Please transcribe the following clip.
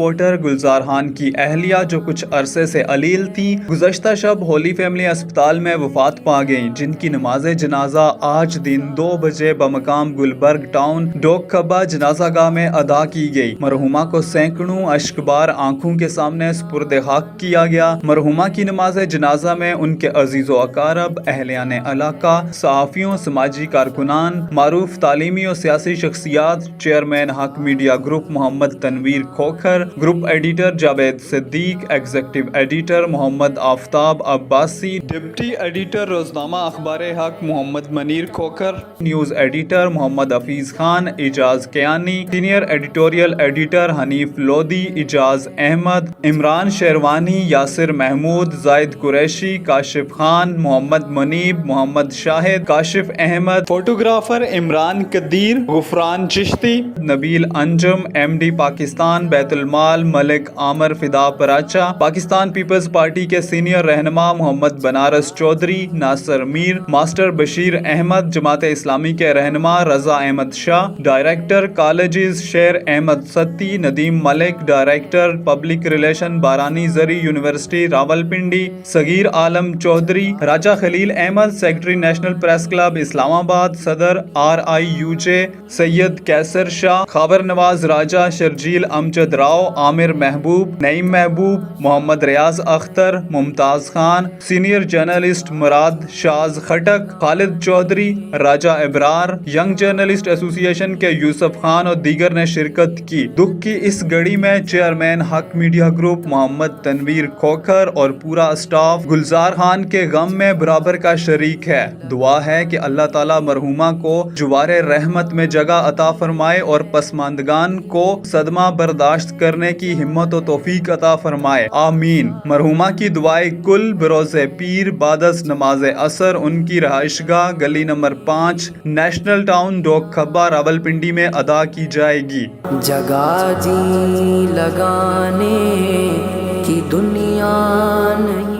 Reporter گلزار خان کی اہلیہ جو کچھ عرصے سے علیل تھیں، گزشتہ شب ہولی فیملی اسپتال میں وفات پا گئیں، جن کی نماز جنازہ آج دن 2 بجے بمقام گلبرگ ٹاؤن ڈوک کھبا جنازہ گاہ میں ادا کی گئی۔ مرحومہ کو سینکڑوں اشکبار آنکھوں کے سامنے سپرد خاک کیا گیا۔ مرحومہ کی نماز جنازہ میں ان کے عزیز و اقارب، اہلیان علاقہ، صحافیوں، سماجی کارکنان، معروف تعلیمی و سیاسی شخصیات، chairman Haq media group Muhammad Tanveer Khokhar, group editor Javed Siddique, executive editor Muhammad Aftab Abbasi, deputy editor روزنامہ Akhbar Haq Muhammad Munir Khokhar, news editor Muhammad Hafeez Khan, Ejaz Kiani, senior editorial editor Hanif Lodhi, Ejaz Ahmed, Imran Sherwani, Yasir Mehmood, Zaid Qureshi, Kashif Khan, Muhammad Muneeb, Muhammad Shahid, Kashif Ahmed, photographer Imran Qadeer, Ghufran Chishti, Nabeel Anjum, M D Pakistan Bait ulMal Malik Amir Fida Paracha, Pakistan peoples party کے سینئر رہنما محمد بنارس چودھری، ناصر میر، ماسٹر بشیر احمد، جماعت اسلامی کے رہنما Raza Ahmed Shah, director colleges Sher Ahmed Satti, Nadeem Malik, director public relation Barani Zarai university Rawalpindi, Saghir Alam Chaudhry, Raja Khalil Ahmed, secretary national press club Islamabad, صدر RIUJ سید کیسر شاہ، خاور نواز راجہ، شرجیل امجد راؤ، عامر محبوب، نعیم محبوب، محمد ریاض اختر، ممتاز Khan, senior journalist مراد شاز خٹک، خالد چودھری، راجہ ابرار، young journalist ایسوسی ایشن کے یوسف خان اور دیگر نے شرکت کی۔ دکھ کی اس گھڑی میں chairman Haq media group Muhammad Tanveer Khokhar اور پورا اسٹاف گلزار خان کے غم میں برابر کا شریک ہے۔ دعا ہے کہ اللہ تعالیٰ مرحومہ کو جوار رحمت میں جگہ عطا فرمائے اور پسماندگان کو صدمہ برداشت کرنے کی ہمت و توفیق عطا فرمائے، آمین۔ مرحومہ کی دعائے کل بروز پیر بعد از نماز عصر ان کی رہائش گاہ گلی نمبر 5 نیشنل ٹاؤن ڈوک کھبا راولپنڈی میں ادا کی جائے گی۔ جگہ جی لگانے کی دنیا نہیں